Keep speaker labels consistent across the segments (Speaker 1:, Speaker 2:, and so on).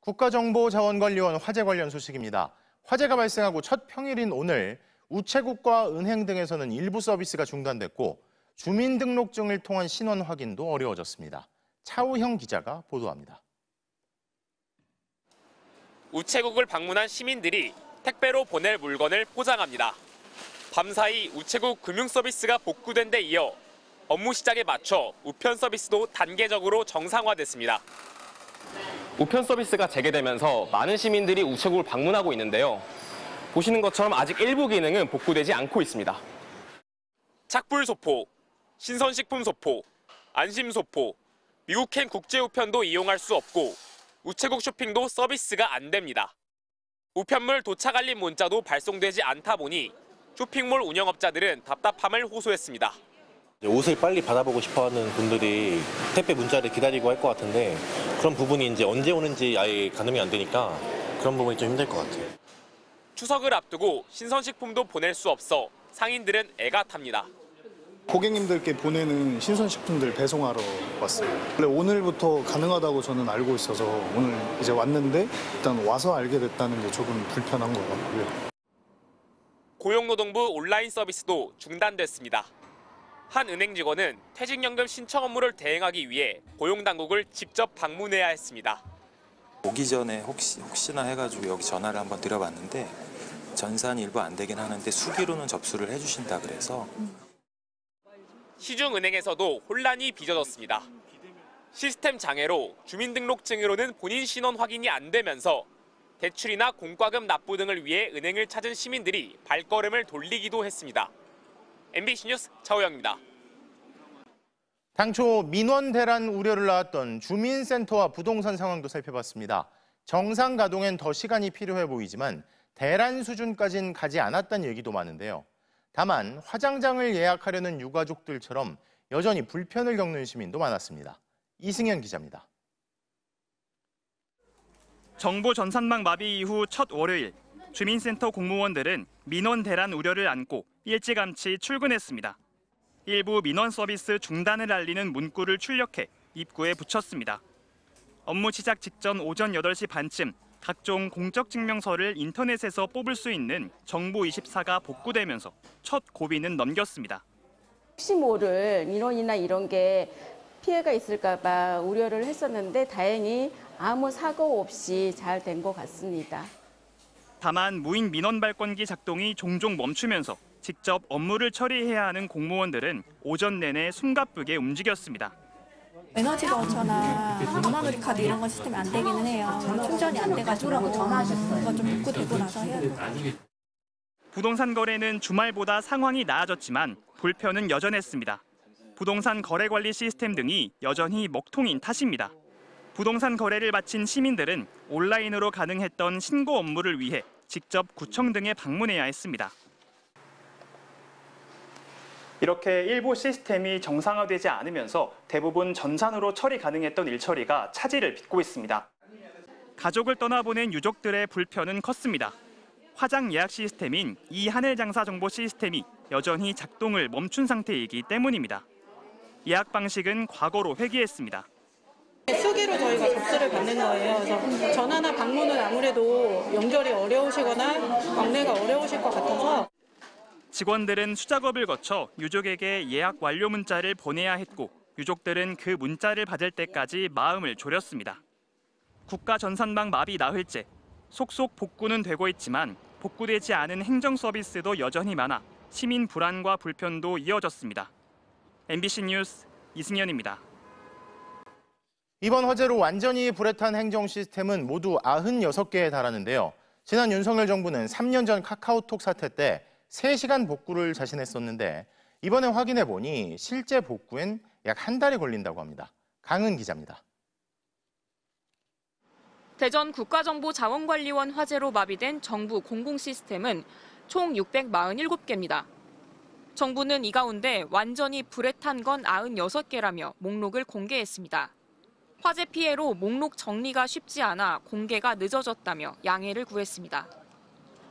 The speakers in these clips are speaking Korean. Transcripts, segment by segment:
Speaker 1: 국가정보자원관리원 화재 관련 소식입니다. 화재가 발생하고 첫 평일인 오늘 우체국과 은행 등에서는 일부 서비스가 중단됐고 주민등록증을 통한 신원 확인도 어려워졌습니다. 차우형 기자가 보도합니다.
Speaker 2: 우체국을 방문한 시민들이 택배로 보낼 물건을 포장합니다. 밤사이 우체국 금융서비스가 복구된 데 이어 업무 시작에 맞춰 우편 서비스도 단계적으로 정상화됐습니다. 우편 서비스가 재개되면서 많은 시민들이 우체국을 방문하고 있는데요. 보시는 것처럼 아직 일부 기능은 복구되지 않고 있습니다. 착불 소포, 신선식품 소포, 안심 소포, 미국행 국제우편도 이용할 수 없고 우체국 쇼핑도 서비스가 안 됩니다. 우편물 도착 알림 문자도 발송되지 않다 보니 쇼핑몰 운영업자들은 답답함을 호소했습니다.
Speaker 3: 옷을 빨리 받아보고 싶어하는 분들이 택배 문자를 기다리고 할 것 같은데 그런 부분이 이제 언제 오는지 아예 가늠이 안 되니까 그런 부분이 좀 힘들 것 같아요.
Speaker 2: 추석을 앞두고 신선식품도 보낼 수 없어 상인들은 애가 탑니다.
Speaker 4: 고객님들께 보내는 신선식품들 배송하러 왔어요. 원래 오늘부터 가능하다고 저는 알고 있어서 오늘 이제 왔는데 일단 와서 알게 됐다는 게 조금 불편한 것 같고요.
Speaker 2: 고용노동부 온라인 서비스도 중단됐습니다. 한 은행 직원은 퇴직연금 신청 업무를 대행하기 위해 고용당국을 직접 방문해야 했습니다.
Speaker 5: 오기 전에 혹시나 해가지고 여기 전화를 한번 드려봤는데 전산이 일부 안 되긴 하는데 수기로는 접수를 해주신다 그래서.
Speaker 2: 시중은행에서도 혼란이 빚어졌습니다. 시스템 장애로 주민등록증으로는 본인 신원 확인이 안 되면서 대출이나 공과금 납부 등을 위해 은행을 찾은 시민들이 발걸음을 돌리기도 했습니다. MBC 뉴스 차우영입니다.
Speaker 1: 당초 민원 대란 우려를 낳았던 주민센터와 부동산 상황도 살펴봤습니다. 정상 가동엔 더 시간이 필요해 보이지만 대란 수준까지는 가지 않았다는 얘기도 많은데요. 다만 화장장을 예약하려는 유가족들처럼 여전히 불편을 겪는 시민도 많았습니다. 이승현 기자입니다.
Speaker 6: 정보 전산망 마비 이후 첫 월요일, 주민센터 공무원들은 민원 대란 우려를 안고 일찌감치 출근했습니다. 일부 민원 서비스 중단을 알리는 문구를 출력해 입구에 붙였습니다. 업무 시작 직전 오전 8시 반쯤 각종 공적증명서를 인터넷에서 뽑을 수 있는 정보24가 복구되면서 첫 고비는 넘겼습니다.
Speaker 7: 혹시 모를 민원이나 이런 게 피해가 있을까 봐 우려를 했었는데 다행히 아무 사고 없이 잘 된 것 같습니다.
Speaker 6: 다만 무인 민원 발권기 작동이 종종 멈추면서 직접 업무를 처리해야 하는 공무원들은 오전 내내 숨가쁘게 움직였습니다.
Speaker 8: 에너지 바우처나 문화놀이 카드 이런 건 시스템이 안 되기는 해요. 충전이 안 돼가지고 전화하셨어요. 좀 복구되고 나서 해야 돼요.
Speaker 6: 부동산 거래는 주말보다 상황이 나아졌지만 불편은 여전했습니다. 부동산 거래 관리 시스템 등이 여전히 먹통인 탓입니다. 부동산 거래를 마친 시민들은 온라인으로 가능했던 신고 업무를 위해 직접 구청 등에 방문해야 했습니다. 이렇게 일부 시스템이 정상화되지 않으면서 대부분 전산으로 처리 가능했던 일처리가 차질을 빚고 있습니다. 가족을 떠나보낸 유족들의 불편은 컸습니다. 화장 예약 시스템인 이하늘장사 정보 시스템이 여전히 작동을 멈춘 상태이기 때문입니다. 예약 방식은 과거로 회귀했습니다.
Speaker 9: 수기로 저희가 접수를 받는 거예요. 그래서 전화나 방문은 아무래도 연결이 어려우시거나 왕래가 어려우실 것 같아서
Speaker 6: 직원들은 수작업을 거쳐 유족에게 예약 완료 문자를 보내야 했고 유족들은 그 문자를 받을 때까지 마음을 졸였습니다. 국가 전산망 마비 나흘째, 속속 복구는 되고 있지만 복구되지 않은 행정 서비스도 여전히 많아 시민 불안과 불편도 이어졌습니다. MBC 뉴스 이승현입니다.
Speaker 1: 이번 화재로 완전히 불에 탄 행정 시스템은 모두 96개에 달하는데요. 지난 윤석열 정부는 3년 전 카카오톡 사태 때 3시간 복구를 자신했었는데 이번에 확인해 보니 실제 복구엔 약 한 달이 걸린다고 합니다. 강은 기자입니다.
Speaker 10: 대전 국가정보자원관리원 화재로 마비된 정부 공공 시스템은 총 647개입니다. 정부는 이 가운데 완전히 불에 탄 건 96개라며 목록을 공개했습니다. 화재 피해로 목록 정리가 쉽지 않아 공개가 늦어졌다며 양해를 구했습니다.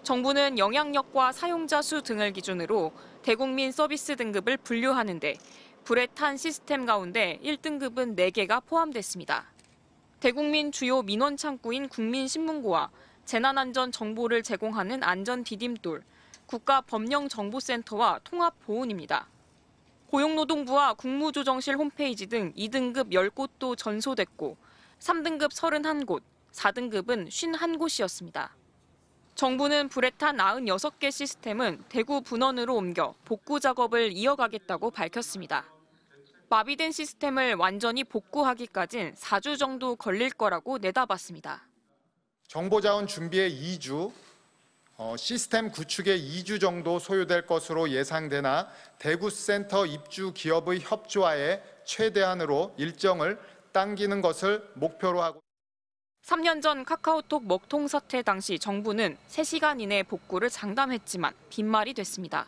Speaker 10: 정부는 영향력과 사용자 수 등을 기준으로 대국민 서비스 등급을 분류하는데 불에 탄 시스템 가운데 1등급은 4개가 포함됐습니다. 대국민 주요 민원 창구인 국민신문고와 재난안전 정보를 제공하는 안전디딤돌, 국가법령정보센터와 통합보훈입니다. 고용노동부와 국무조정실 홈페이지 등 2등급 10곳도 전소됐고 3등급 31곳, 4등급은 51곳이었습니다. 정부는 불에 탄 96개 시스템은 대구 분원으로 옮겨 복구 작업을 이어가겠다고 밝혔습니다. 마비된 시스템을 완전히 복구하기까진 4주 정도 걸릴 거라고 내다봤습니다.
Speaker 11: 정보자원 준비에 2주, 시스템 구축에 2주 정도 소요될 것으로 예상되나 대구센터 입주 기업의 협조하에 최대한으로 일정을 당기는 것을 목표로 하고
Speaker 10: 3년 전 카카오톡 먹통 사태 당시 정부는 3시간 이내 복구를 장담했지만 빈말이 됐습니다.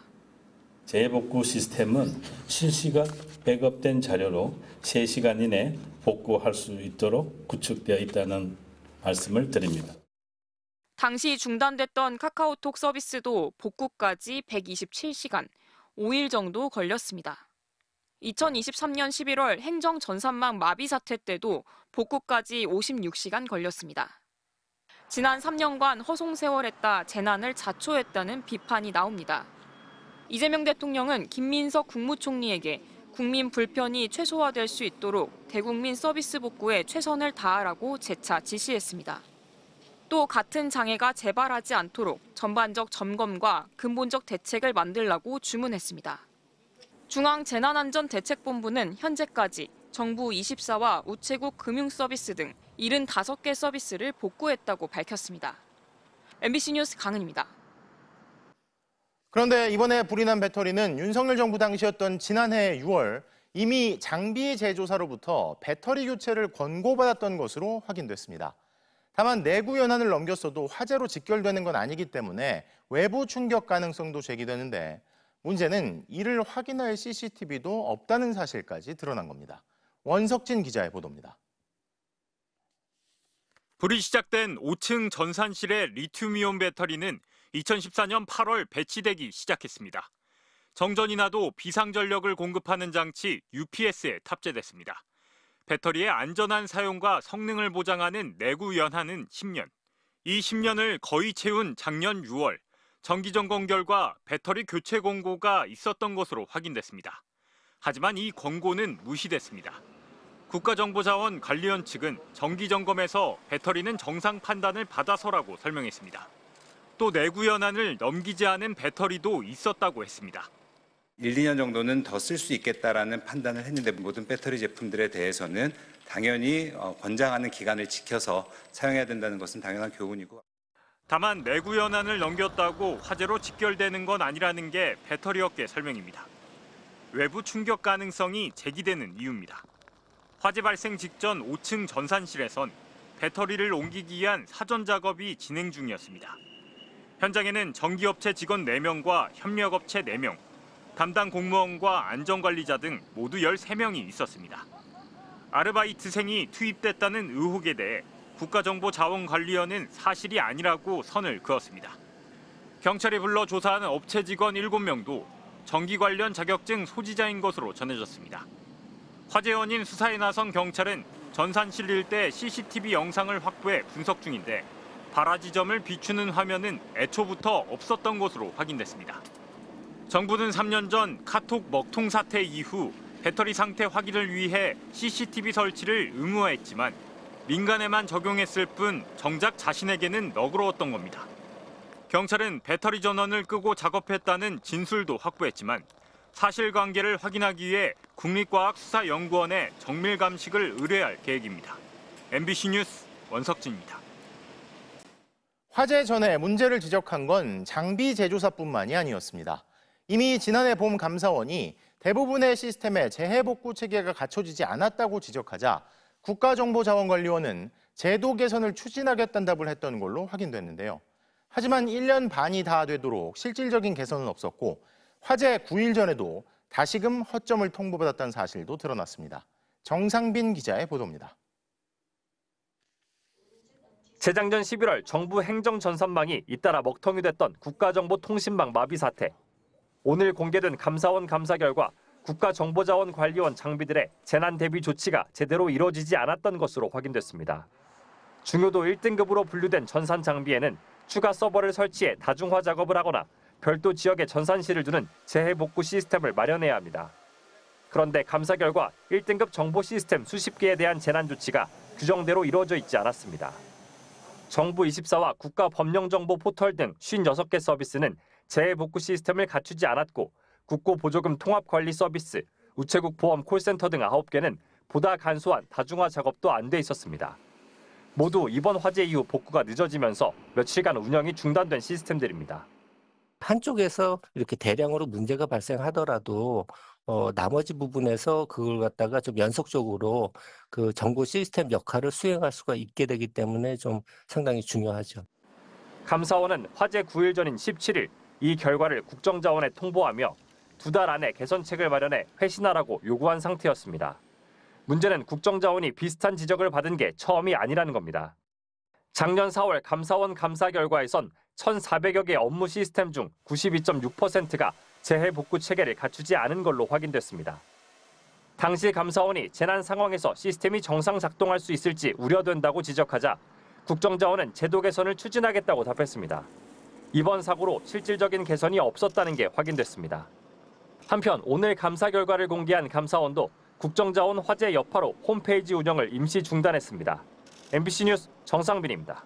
Speaker 12: 재복구 시스템은 실시간 백업된 자료로 3시간 이내 복구할 수 있도록 구축되어 있다는 말씀을 드립니다.
Speaker 10: 당시 중단됐던 카카오톡 서비스도 복구까지 127시간, 5일 정도 걸렸습니다. 2023년 11월 행정 전산망 마비 사태 때도 복구까지 56시간 걸렸습니다. 지난 3년간 허송세월했다 재난을 자초했다는 비판이 나옵니다. 이재명 대통령은 김민석 국무총리에게 국민 불편이 최소화될 수 있도록 대국민 서비스 복구에 최선을 다하라고 재차 지시했습니다. 또 같은 장애가 재발하지 않도록 전반적 점검과 근본적 대책을 만들라고 주문했습니다. 중앙재난안전대책본부는 현재까지 정부 24와 우체국 금융서비스 등 75개 서비스를 복구했다고 밝혔습니다. MBC 뉴스 강은입니다.
Speaker 1: 그런데 이번에 불이 난 배터리는 윤석열 정부 당시였던 지난해 6월 이미 장비 제조사로부터 배터리 교체를 권고받았던 것으로 확인됐습니다. 다만 내구 연한을 넘겼어도 화재로 직결되는 건 아니기 때문에 외부 충격 가능성도 제기되는데 문제는 이를 확인할 CCTV도 없다는 사실까지 드러난 겁니다. 원석진 기자의 보도입니다.
Speaker 13: 불이 시작된 5층 전산실의 리튬이온 배터리는 2014년 8월 배치되기 시작했습니다. 정전이 나도 비상전력을 공급하는 장치 UPS에 탑재됐습니다. 배터리의 안전한 사용과 성능을 보장하는 내구 연한은 10년. 이 10년을 거의 채운 작년 6월, 정기점검 결과 배터리 교체 권고가 있었던 것으로 확인됐습니다. 하지만 이 권고는 무시됐습니다. 국가정보자원관리원 측은 정기점검에서 배터리는 정상 판단을 받아서라고 설명했습니다. 또 내구 연한을 넘기지 않은 배터리도 있었다고 했습니다.
Speaker 14: 1, 2년 정도는 더 쓸 수 있겠다라는 판단을 했는데 모든 배터리 제품들에 대해서는 당연히 권장하는 기간을 지켜서 사용해야 된다는 것은 당연한 교훈이고.
Speaker 13: 다만 내구 연한을 넘겼다고 화재로 직결되는 건 아니라는 게 배터리업계 설명입니다. 외부 충격 가능성이 제기되는 이유입니다. 화재 발생 직전 5층 전산실에선 배터리를 옮기기 위한 사전 작업이 진행 중이었습니다. 현장에는 전기업체 직원 4명과 협력업체 4명, 담당 공무원과 안전관리자 등 모두 13명이 있었습니다. 아르바이트생이 투입됐다는 의혹에 대해 국가정보자원관리원은 사실이 아니라고 선을 그었습니다. 경찰이 불러 조사한 업체 직원 7명도 전기 관련 자격증 소지자인 것으로 전해졌습니다. 화재 원인 수사에 나선 경찰은 전산실 일대 CCTV 영상을 확보해 분석 중인데 발화 지점을 비추는 화면은 애초부터 없었던 것으로 확인됐습니다. 정부는 3년 전 카톡 먹통 사태 이후 배터리 상태 확인을 위해 CCTV 설치를 의무화했지만 민간에만 적용했을 뿐 정작 자신에게는 너그러웠던 겁니다. 경찰은 배터리 전원을 끄고 작업했다는 진술도 확보했지만 사실관계를 확인하기 위해 국립과학수사연구원에 정밀 감식을 의뢰할 계획입니다. MBC 뉴스 원석진입니다.
Speaker 1: 화재 전에 문제를 지적한 건 장비 제조사뿐만이 아니었습니다. 이미 지난해 봄 감사원이 대부분의 시스템에 재해복구 체계가 갖춰지지 않았다고 지적하자 국가정보자원관리원은 제도 개선을 추진하겠다는 답을 했던 걸로 확인됐는데요. 하지만 1년 반이 다 되도록 실질적인 개선은 없었고 화재 9일 전에도 다시금 허점을 통보받았다는 사실도 드러났습니다. 정상빈 기자의 보도입니다.
Speaker 15: 재작년 11월 정부 행정전산망이 잇따라 먹통이 됐던 국가정보통신망 마비 사태. 오늘 공개된 감사원 감사 결과 국가정보자원관리원 장비들의 재난 대비 조치가 제대로 이루어지지 않았던 것으로 확인됐습니다. 중요도 1등급으로 분류된 전산 장비에는 추가 서버를 설치해 다중화 작업을 하거나 별도 지역에 전산실을 두는 재해복구 시스템을 마련해야 합니다. 그런데 감사 결과 1등급 정보 시스템 수십 개에 대한 재난 조치가 규정대로 이루어져 있지 않았습니다. 정부 24와 국가법령정보 포털 등 56개 서비스는 재해복구 시스템을 갖추지 않았고 국고보조금 통합관리 서비스, 우체국 보험 콜센터 등 9개는 보다 간소한 다중화 작업도 안 돼 있었습니다. 모두 이번 화재 이후 복구가 늦어지면서 며칠간 운영이 중단된 시스템들입니다.
Speaker 16: 한쪽에서 이렇게 대량으로 문제가 발생하더라도 나머지 부분에서 그걸 갖다가 좀 연속적으로 그 정보 시스템 역할을 수행할 수가 있게 되기 때문에 좀 상당히 중요하죠.
Speaker 15: 감사원은 화재 9일 전인 17일 이 결과를 국정자원에 통보하며 2달 안에 개선책을 마련해 회신하라고 요구한 상태였습니다. 문제는 국정자원이 비슷한 지적을 받은 게 처음이 아니라는 겁니다. 작년 4월 감사원 감사 결과에선 1,400여 개 업무 시스템 중 92.6%가 재해복구 체계를 갖추지 않은 걸로 확인됐습니다. 당시 감사원이 재난 상황에서 시스템이 정상 작동할 수 있을지 우려된다고 지적하자 국정자원은 제도 개선을 추진하겠다고 답했습니다. 이번 사고로 실질적인 개선이 없었다는 게 확인됐습니다. 한편 오늘 감사 결과를 공개한 감사원도 국정자원 화재 여파로 홈페이지 운영을 임시 중단했습니다. MBC 뉴스 정상빈입니다.